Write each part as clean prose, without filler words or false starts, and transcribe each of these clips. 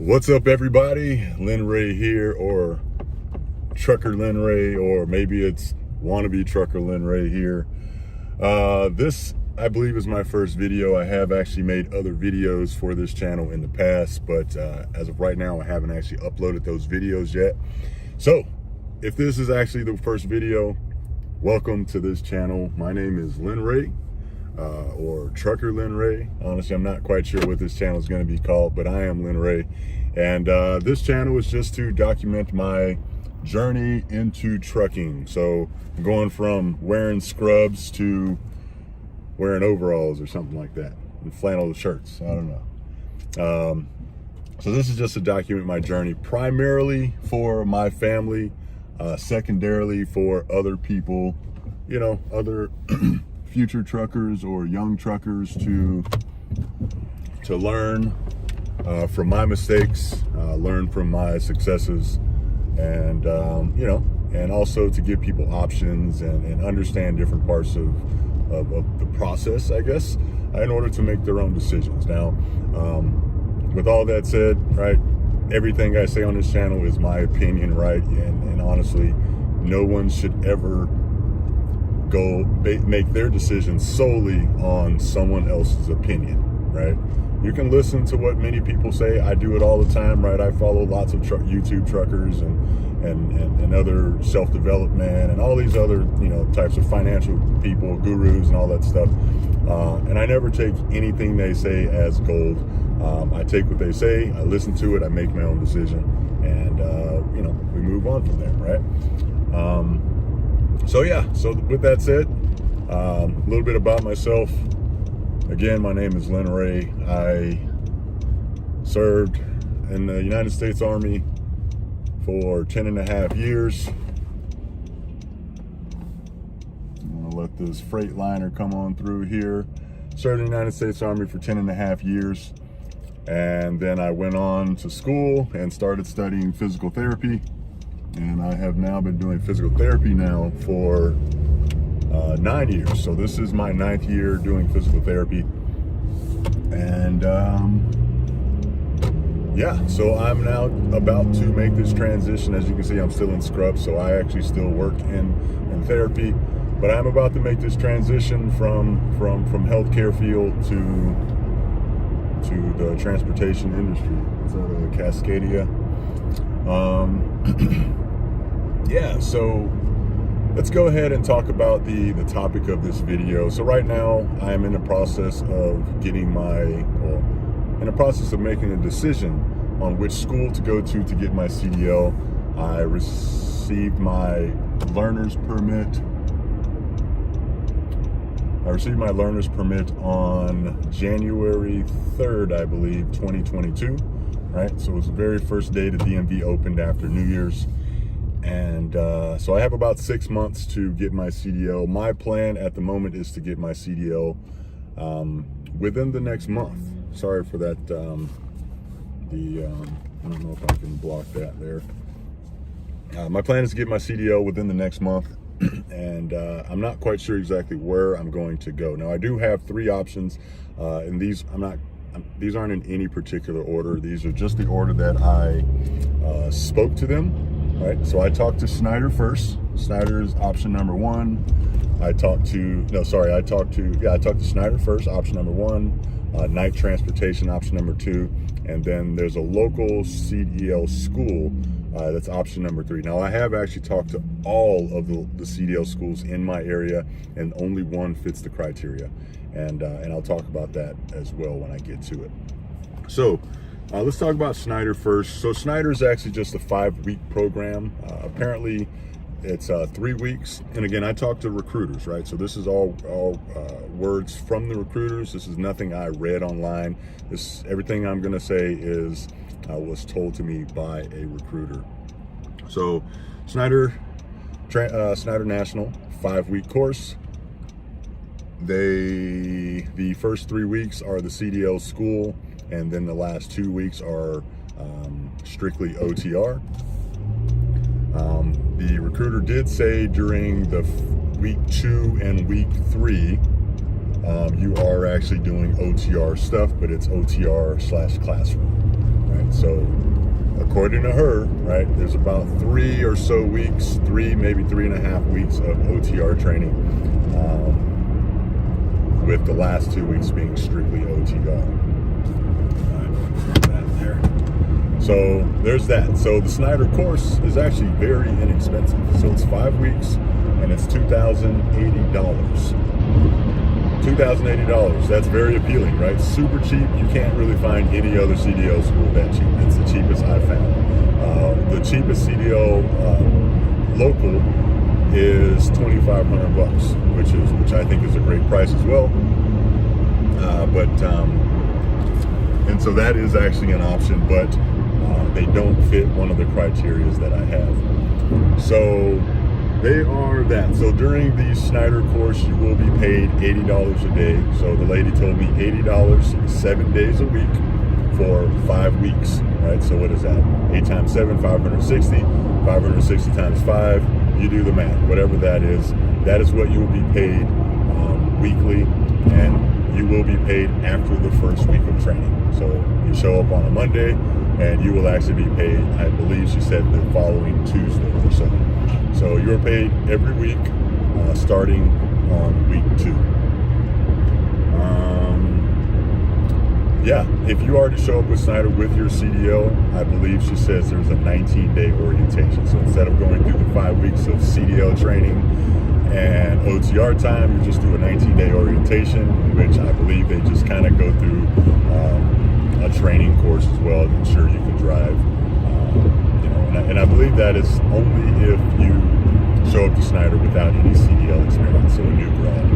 What's up, everybody? Lynn Ray here, or Trucker Lynn Ray, or maybe it's wannabe Trucker Lynn Ray here. This, I believe, is my first video. I have actually made other videos for this channel in the past, but as of right now, I haven't actually uploaded those videos yet. So, if this is actually the first video, welcome to this channel. My name is Lynn Ray. Or Trucker Lynn Ray. Honestly, I'm not quite sure what this channel is going to be called, but I am Lynn Ray. And this channel is just to document my journey into trucking. So I'm going from wearing scrubs to wearing overalls or something like that, and flannel shirts. I don't know. So this is just to document my journey, primarily for my family, secondarily for other people, you know, other future truckers or young truckers to learn from my mistakes, learn from my successes, and you know, and also to give people options and understand different parts of the process, I guess, in order to make their own decisions. Now, with all that said, right, everything I say on this channel is my opinion, right? And honestly, no one should ever make their decisions solely on someone else's opinion, right? You can listen to what many people say. I do it all the time, right? I follow lots of YouTube truckers and other self-development and all these other, you know, types of financial people, gurus and all that stuff. And I never take anything they say as gold. I take what they say, I listen to it, I make my own decision, and you know, we move on from there, right? So yeah, so with that said, a little bit about myself. Again, my name is Lynn Ray. I served in the United States Army for 10.5 years. I'm gonna let this Freightliner come on through here. Served in the United States Army for 10.5 years. And then I went on to school and started studying physical therapy. And I have now been doing physical therapy now for 9 years. So this is my 9th year doing physical therapy. And yeah, so I'm now about to make this transition. As you can see, I'm still in scrubs, so I actually still work in therapy. But I'm about to make this transition from healthcare field to the transportation industry. It's at Cascadia. Yeah, so let's go ahead and talk about the topic of this video. So right now, I'm in the process of in the process of making a decision on which school to go to get my CDL. I received my learner's permit. On January 3rd, I believe, 2022, right? So it was the very first day the DMV opened after New Year's. And so I have about 6 months to get my CDL. My plan at the moment is to get my CDL within the next month. Sorry for that. I don't know if I can block that there. My plan is to get my CDL within the next month. And I'm not quite sure exactly where I'm going to go. Now, I do have 3 options, and these aren't in any particular order. These are just the order that I spoke to them. Right, so I talked to Snyder first. Snyder is option number 1. I talked to Snyder first, option number 1. Night transportation, option number 2. And then there's a local CDL school, that's option number 3. Now, I have actually talked to all of the CDL schools in my area, and only one fits the criteria. And I'll talk about that as well when I get to it. So, let's talk about Snyder first. So Snyder is actually just a 5-week program. Apparently, it's 3 weeks. And again, I talked to recruiters, right? So this is all words from the recruiters. This is nothing I read online. Everything I'm going to say is was told to me by a recruiter. So Snyder National 5-week course. The first 3 weeks are the CDL school, and then the last 2 weeks are strictly OTR. The recruiter did say during the week 2 and week 3, you are actually doing OTR stuff, but it's OTR/classroom, right? right? So according to her, right, there's about 3 or so weeks, maybe 3.5 weeks of OTR training, with the last 2 weeks being strictly OTR. So there's that. So the Snyder course is actually very inexpensive. So it's 5 weeks and it's $2,080. $2,080. That's very appealing, right? Super cheap. You can't really find any other CDL school that cheap. It's the cheapest I've found. The cheapest CDL local is $2,500, which I think is a great price as well. And so that is actually an option, but they don't fit one of the criterias that I have. So they are that. So during the Snyder course, you will be paid $80 a day. So the lady told me $80, 7 days a week for 5 weeks, right? So what is that? 8 times 7, 560. 560 times 5, you do the math. Whatever that is what you will be paid weekly, and you will be paid after the first week of training. So you show up on a Monday, and you will actually be paid, I believe she said, the following Tuesday or so. So you're paid every week, starting on week 2. Yeah, if you are to show up with Snyder with your CDL, I believe she says there's a 19-day orientation. So instead of going through the 5 weeks of CDL training and OTR time, you just do a 19-day orientation, in which I believe they just kind of go through a training course as well to ensure you can drive. And I believe that is only if you show up to Snyder without any CDL experience, so a new grad.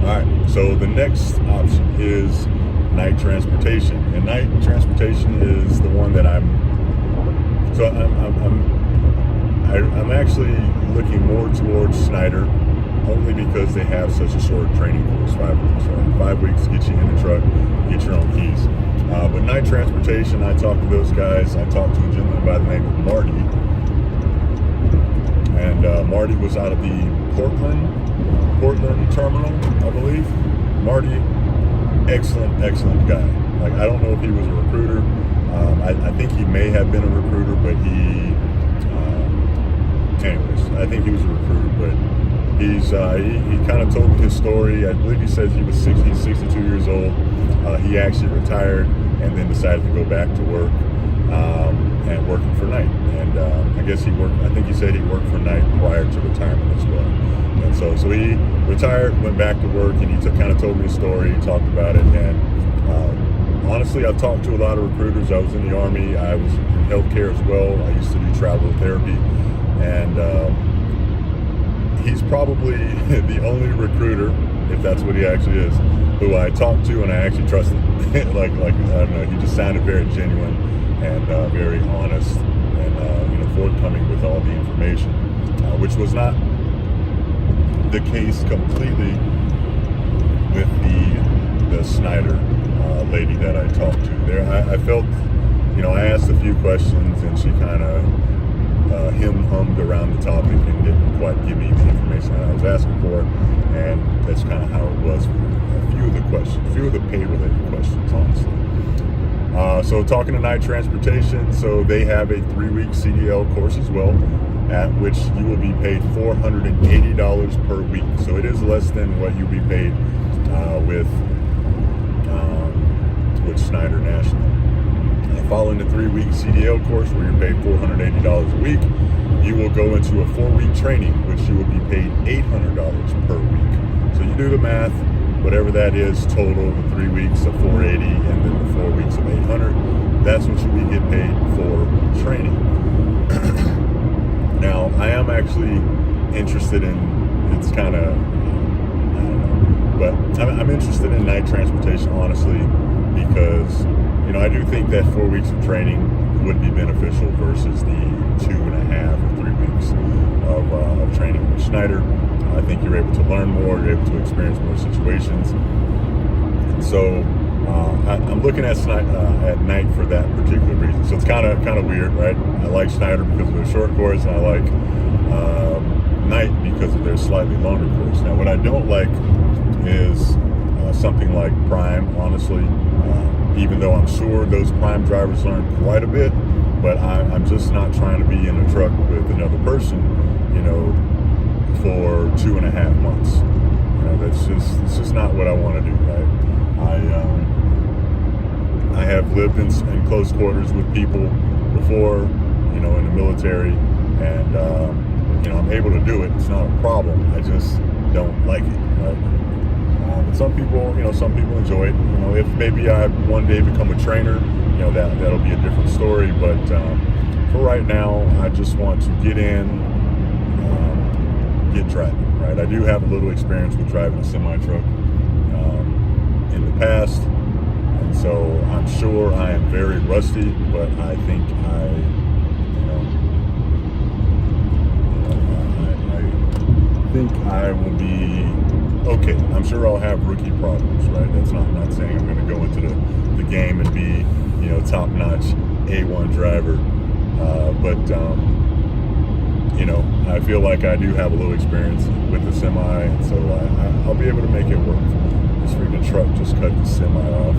All right, so the next option is night transportation, and night transportation is the one that I'm actually looking more towards Snyder, only because they have such a short training course, 5 weeks. Right? 5 weeks get you in the truck, get your own keys. But night transportation, I talked to those guys. I talked to a gentleman by the name of Marty, and Marty was out of the Portland terminal, I believe. Marty, excellent guy. Like, I don't know if he was a recruiter. I think he may have been a recruiter, but anyways, I think he was a recruiter, but he kind of told me his story. I believe he says he's 62 years old. He actually retired and then decided to go back to work and working for night. And I think he said he worked for night prior to retirement as well. And so he retired, went back to work, and he kind of told me his story, talked about it. And honestly, I've talked to a lot of recruiters. I was in the Army. I was in healthcare as well. I used to do travel therapy. And he's probably the only recruiter, if that's what he actually is, who I talked to and I actually trusted. like I don't know, he just sounded very genuine and very honest and forthcoming with all the information, which was not the case completely with the Snyder lady that I talked to. There, I felt, I asked a few questions and she kind of hummed around the topic and didn't quite give me the information that I was asking for, and that's kind of how it was for a few of the pay-related questions, honestly. So talking to night transportation, so they have a 3-week CDL course as well, at which you will be paid $480 per week. So it is less than what you'll be paid with Snyder National. Following the 3-week CDL course, where you're paid $480 a week, you will go into a 4-week training, which you will be paid $800 per week. So you do the math, whatever that is total, the 3 weeks of $480 and then the 4 weeks of $800. That's what you will get paid for training. Now, I am actually interested in, it's kind of, I don't know, but I'm interested in night transportation, honestly, because I do think that 4 weeks of training would be beneficial versus the 2.5 or 3 weeks of training with Snyder. I think you're able to learn more, you're able to experience more situations. And so I'm looking at night for that particular reason. So it's kind of weird, right? I like Snyder because of their short course, and I like night because of their slightly longer course. Now, what I don't like is something like Prime, honestly. even though I'm sure those prime drivers learn quite a bit, but I'm just not trying to be in a truck with another person, you know, for 2.5 months. You know, it's just not what I want to do, right? I have lived in close quarters with people before, you know, in the military, and you know, I'm able to do it. It's not a problem. I just don't like it, right? But some people, you know, some people enjoy it. You know, if maybe I one day become a trainer, you know, that'll be a different story. But for right now, I just want to get in, get driving, right? I do have a little experience with driving a semi truck in the past, and so I'm sure I am very rusty. But I think I think I will be okay. I'm sure I'll have rookie problems, right? That's not, I'm not saying I'm going to go into the game and be, you know, top-notch A1 driver, but you know, I feel like I do have a little experience with the semi, and so I'll be able to make it work. This freaking truck just cut the semi off.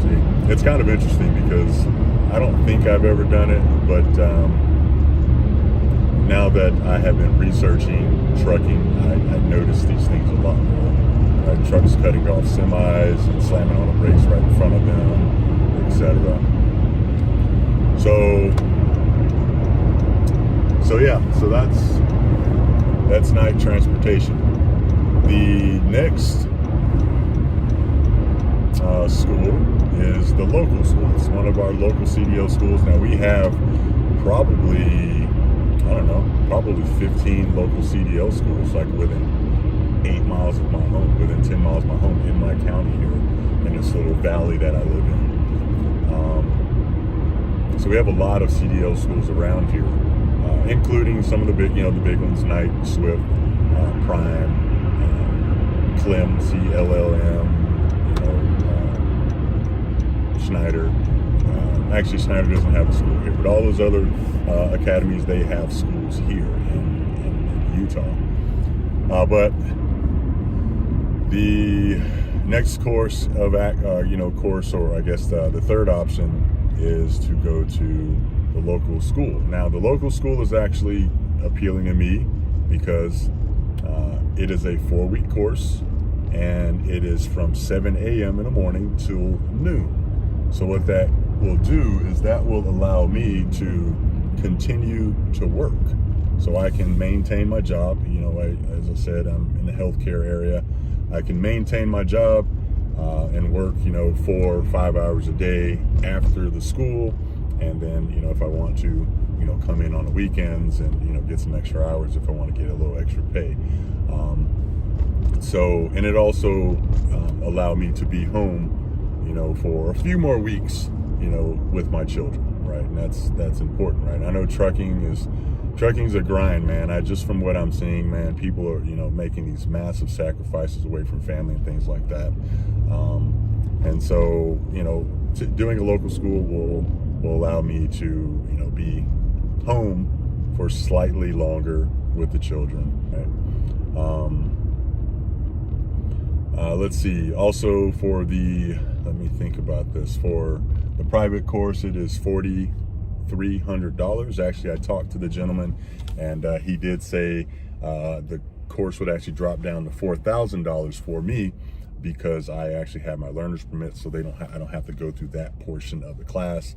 See, it's kind of interesting because I don't think I've ever done it, but now that I have been researching trucking, I notice these things a lot more. Trucks cutting off semis and slamming on the brakes right in front of them, etc. So yeah, so that's night transportation. The next school is the local school. It's one of our local CDL schools. Now we have probably, I don't know, probably 15 local CDL schools, like within 8 miles of my home, within 10 miles of my home, in my county here, in this little valley that I live in. So we have a lot of CDL schools around here, including some of the big, you know, the big ones: Knight, Swift, Prime, Clem, CLLM, you know, Schneider. Actually, Schneider doesn't have a school here, but all those other academies, they have schools here in Utah. But the next course of, course, or I guess the third option is to go to the local school. Now, the local school is actually appealing to me because it is a 4-week course, and it is from 7 a.m. in the morning till noon. So what that will do is that will allow me to continue to work, so I can maintain my job. You know, as I said, I'm in the healthcare area. I can maintain my job and work, you know, 4 or 5 hours a day after the school, and then, you know, if I want to, you know, come in on the weekends and, you know, get some extra hours if I want to get a little extra pay. And it also allowed me to be home, you know, for a few more weeks, you know, with my children, right? And that's important, right? I know trucking's a grind, man. Just from what I'm seeing, man, people are, you know, making these massive sacrifices away from family and things like that. And so, you know, doing a local school will allow me to, you know, be home for slightly longer with the children, right? Let's see. Also, for let me think about this. For the private course, it is $4,300. Actually, I talked to the gentleman, and he did say the course would actually drop down to $4,000 for me, because I actually have my learner's permit, so I don't have to go through that portion of the class.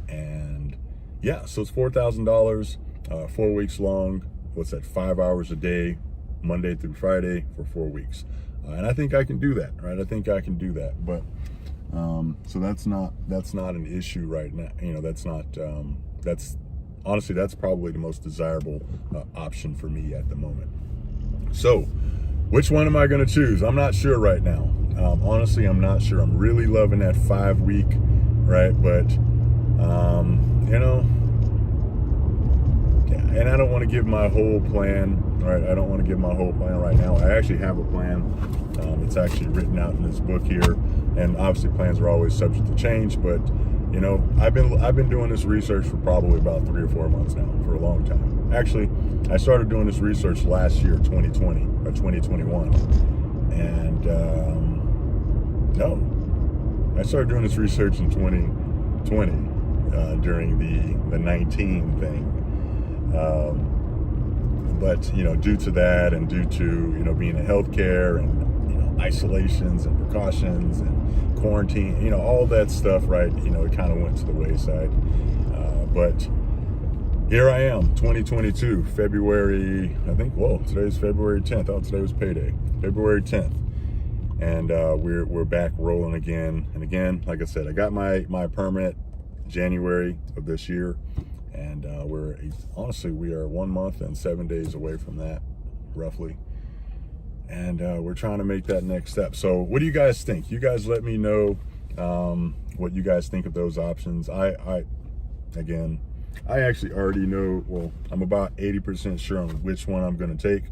And yeah, so it's $4,000, 4 weeks long. What's that? 5 hours a day, Monday through Friday for 4 weeks. And I think I can do that, right? I think I can do that. But so that's not an issue right now. You know, that's honestly, that's probably the most desirable option for me at the moment. So which one am I going to choose? I'm not sure right now. Honestly, I'm not sure. I'm really loving that 5-week, right? But you know, yeah, and I don't want to give my whole plan, right? I don't want to give my whole plan right now. I actually have a plan. It's actually written out in this book here, and obviously plans are always subject to change. But you know, I've been doing this research for probably about 3 or 4 months now, for a long time. Actually, I started doing this research last year, 2020 or 2021, and no, I started doing this research in 2020 during the 19 thing. But you know, due to that, and due to, you know, being in healthcare and, you know, isolations and precautions and quarantine, you know, all that stuff, right? You know, it kind of went to the wayside. But here I am, 2022, February, I think, whoa, today's February 10th. Oh, today was payday, February 10th. And we're back rolling again. And again, like I said, I got my permit January of this year. And honestly, we are 1 month and 7 days away from that, roughly. And we're trying to make that next step. So what do you guys think? You guys let me know what you guys think of those options. Again, I actually already know, well, I'm about 80% sure on which one I'm going to take,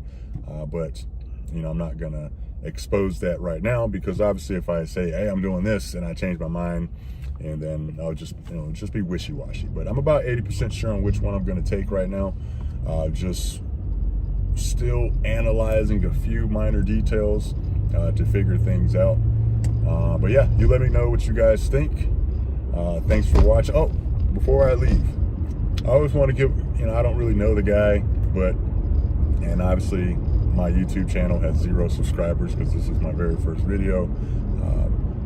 but, you know, I'm not going to expose that right now, because obviously if I say, hey, I'm doing this, and I change my mind, and then I'll just, you know, just be wishy-washy. But I'm about 80% sure on which one I'm going to take right now. Just still analyzing a few minor details to figure things out. But yeah, you let me know what you guys think. Thanks for watching. Oh, before I leave, I always want to give, you know, I don't really know the guy, but, and obviously my YouTube channel has 0 subscribers because this is my very first video.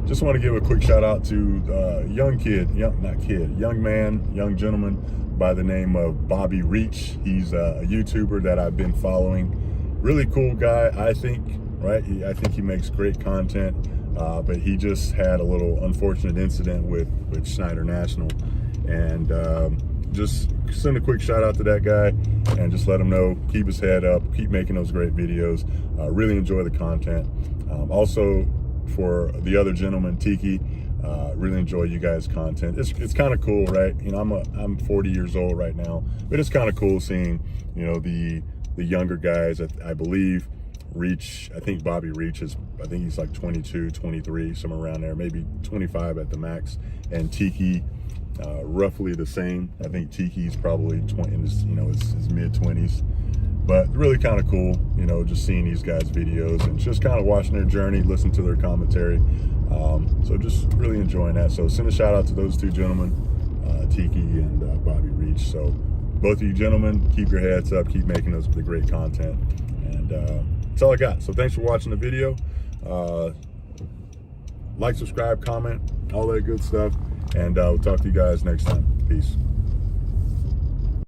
Just want to give a quick shout out to young gentleman by the name of Bobby Reach. He's a YouTuber that I've been following. Really cool guy, I think, right? I think he makes great content, but he just had a little unfortunate incident with Schneider National. And just send a quick shout out to that guy and just let him know, keep his head up, keep making those great videos. Really enjoy the content. Also, for the other gentleman, Tiki, really enjoy you guys' content. It's kind of cool, right? You know, I'm 40 years old right now, but it's kind of cool seeing, you know, the younger guys. I believe Reach, I think Bobby Reach is, I think he's like 22, 23, somewhere around there, maybe 25 at the max. And Tiki, roughly the same. I think Tiki's probably 20, in his, you know, his mid-20s. But really kind of cool, you know, just seeing these guys' videos and just kind of watching their journey, listening to their commentary. So just really enjoying that. So send a shout out to those two gentlemen, Tiki and Bobby Reach. So both of you gentlemen, keep your heads up, keep making the great content. And that's all I got. So thanks for watching the video. Like, subscribe, comment, all that good stuff. And we'll talk to you guys next time. Peace.